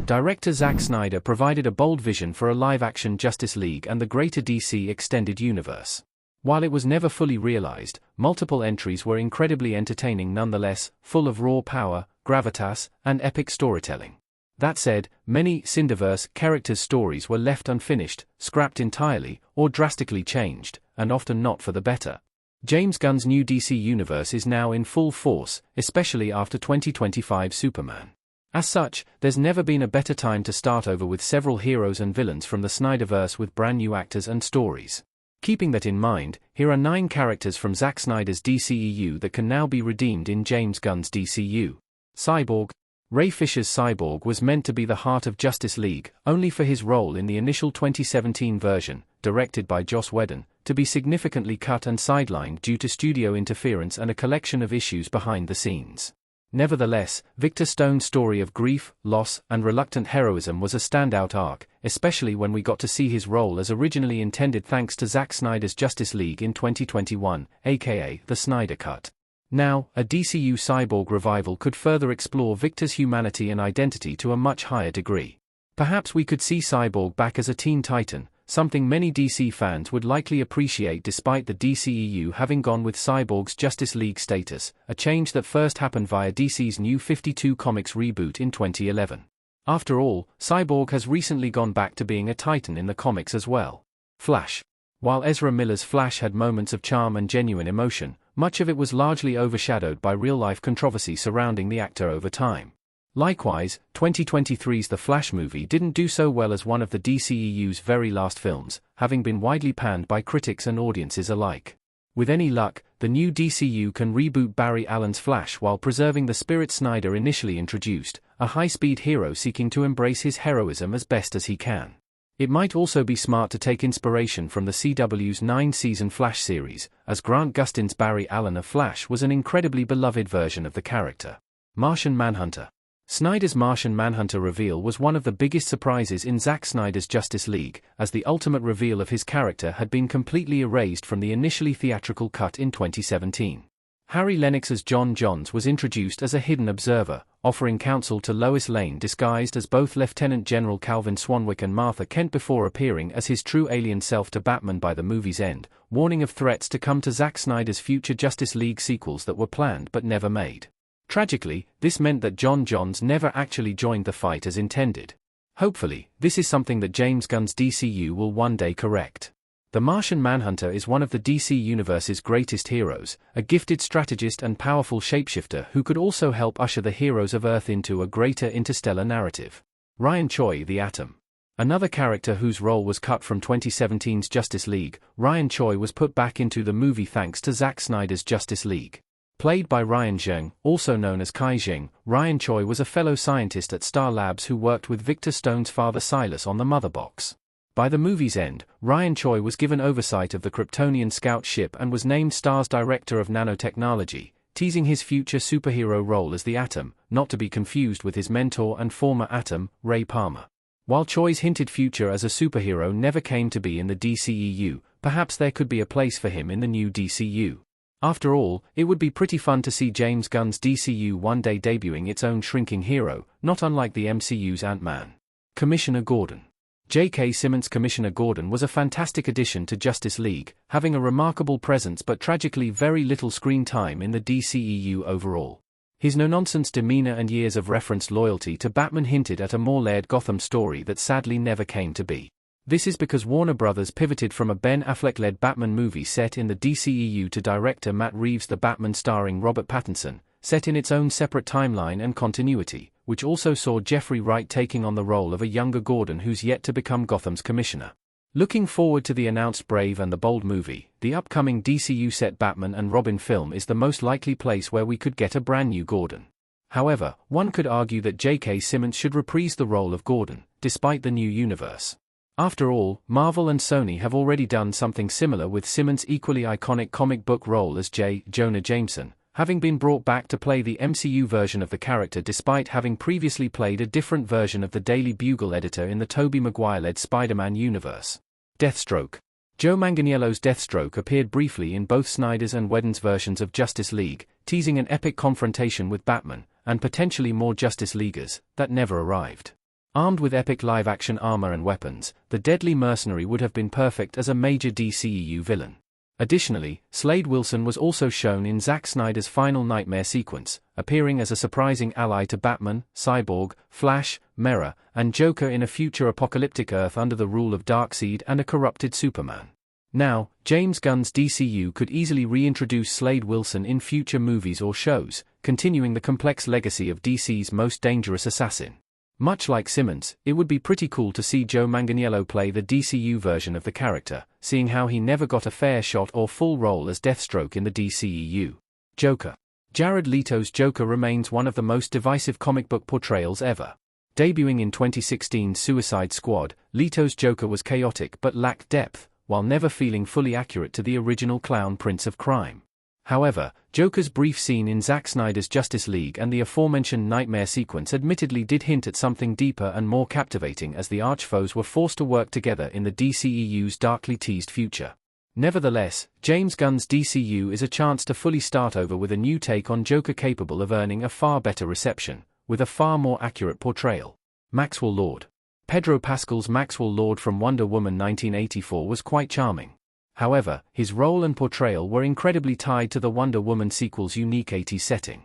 Director Zack Snyder provided a bold vision for a live-action Justice League and the greater DC extended universe. While it was never fully realized, multiple entries were incredibly entertaining nonetheless, full of raw power, gravitas, and epic storytelling. That said, many Cinderverse characters' stories were left unfinished, scrapped entirely, or drastically changed, and often not for the better. James Gunn's new DC universe is now in full force, especially after 2025 Superman. As such, there's never been a better time to start over with several heroes and villains from the Snyderverse with brand new actors and stories. Keeping that in mind, here are 9 characters from Zack Snyder's DCEU that can now be redeemed in James Gunn's DCU. Cyborg. Ray Fisher's Cyborg was meant to be the heart of Justice League, only for his role in the initial 2017 version, directed by Joss Whedon, to be significantly cut and sidelined due to studio interference and a collection of issues behind the scenes. Nevertheless, Victor Stone's story of grief, loss, and reluctant heroism was a standout arc, especially when we got to see his role as originally intended thanks to Zack Snyder's Justice League in 2021, aka the Snyder Cut. Now, a DCU Cyborg revival could further explore Victor's humanity and identity to a much higher degree. Perhaps we could see Cyborg back as a Teen Titan, something many DC fans would likely appreciate despite the DCEU having gone with Cyborg's Justice League status, a change that first happened via DC's New 52 Comics reboot in 2011. After all, Cyborg has recently gone back to being a Titan in the comics as well. Flash. While Ezra Miller's Flash had moments of charm and genuine emotion, much of it was largely overshadowed by real-life controversy surrounding the actor over time. Likewise, 2023's The Flash movie didn't do so well as one of the DCEU's very last films, having been widely panned by critics and audiences alike. With any luck, the new DCU can reboot Barry Allen's Flash while preserving the spirit Snyder initially introduced, a high-speed hero seeking to embrace his heroism as best as he can. It might also be smart to take inspiration from the CW's 9-season Flash series, as Grant Gustin's Barry Allen of Flash was an incredibly beloved version of the character. Martian Manhunter. Snyder's Martian Manhunter reveal was one of the biggest surprises in Zack Snyder's Justice League, as the ultimate reveal of his character had been completely erased from the initially theatrical cut in 2017. Harry Lennox's John Johns was introduced as a hidden observer, offering counsel to Lois Lane disguised as both Lieutenant General Calvin Swanwick and Martha Kent before appearing as his true alien self to Batman by the movie's end, warning of threats to come to Zack Snyder's future Justice League sequels that were planned but never made. Tragically, this meant that John Johns never actually joined the fight as intended. Hopefully, this is something that James Gunn's DCU will one day correct. The Martian Manhunter is one of the DC Universe's greatest heroes, a gifted strategist and powerful shapeshifter who could also help usher the heroes of Earth into a greater interstellar narrative. Ryan Choi, the Atom. Another character whose role was cut from 2017's Justice League, Ryan Choi was put back into the movie thanks to Zack Snyder's Justice League. Played by Ryan Zheng, also known as Kai Zheng, Ryan Choi was a fellow scientist at Star Labs who worked with Victor Stone's father Silas on the Mother Box. By the movie's end, Ryan Choi was given oversight of the Kryptonian scout ship and was named Star's Director of Nanotechnology, teasing his future superhero role as the Atom, not to be confused with his mentor and former Atom, Ray Palmer. While Choi's hinted future as a superhero never came to be in the DCEU, perhaps there could be a place for him in the new DCU. After all, it would be pretty fun to see James Gunn's DCU one day debuting its own shrinking hero, not unlike the MCU's Ant-Man. Commissioner Gordon. J.K. Simmons' Commissioner Gordon was a fantastic addition to Justice League, having a remarkable presence but tragically very little screen time in the DCEU overall. His no-nonsense demeanor and years of referenced loyalty to Batman hinted at a more layered Gotham story that sadly never came to be. This is because Warner Brothers pivoted from a Ben Affleck-led Batman movie set in the DCEU to director Matt Reeves' The Batman starring Robert Pattinson, set in its own separate timeline and continuity, which also saw Jeffrey Wright taking on the role of a younger Gordon who's yet to become Gotham's commissioner. Looking forward to the announced Brave and the Bold movie, the upcoming DCU set Batman and Robin film is the most likely place where we could get a brand new Gordon. However, one could argue that J.K. Simmons should reprise the role of Gordon, despite the new universe. After all, Marvel and Sony have already done something similar with Simmons' equally iconic comic book role as J. Jonah Jameson, having been brought back to play the MCU version of the character despite having previously played a different version of the Daily Bugle editor in the Tobey Maguire-led Spider-Man universe. Deathstroke. Joe Manganiello's Deathstroke appeared briefly in both Snyder's and Whedon's versions of Justice League, teasing an epic confrontation with Batman, and potentially more Justice Leaguers, that never arrived. Armed with epic live-action armor and weapons, the deadly mercenary would have been perfect as a major DCEU villain. Additionally, Slade Wilson was also shown in Zack Snyder's final nightmare sequence, appearing as a surprising ally to Batman, Cyborg, Flash, Mirror, and Joker in a future apocalyptic Earth under the rule of Darkseid and a corrupted Superman. Now, James Gunn's DCU could easily reintroduce Slade Wilson in future movies or shows, continuing the complex legacy of DC's most dangerous assassin. Much like Simmons, it would be pretty cool to see Joe Manganiello play the DCU version of the character, seeing how he never got a fair shot or full role as Deathstroke in the DCEU. Joker. Jared Leto's Joker remains one of the most divisive comic book portrayals ever. Debuting in 2016's Suicide Squad, Leto's Joker was chaotic but lacked depth, while never feeling fully accurate to the original clown prince of crime. However, Joker's brief scene in Zack Snyder's Justice League and the aforementioned nightmare sequence admittedly did hint at something deeper and more captivating as the archfoes were forced to work together in the DCEU's darkly teased future. Nevertheless, James Gunn's DCU is a chance to fully start over with a new take on Joker capable of earning a far better reception, with a far more accurate portrayal. Maxwell Lord. Pedro Pascal's Maxwell Lord from Wonder Woman 1984 was quite charming. However, his role and portrayal were incredibly tied to the Wonder Woman sequel's unique 80s setting.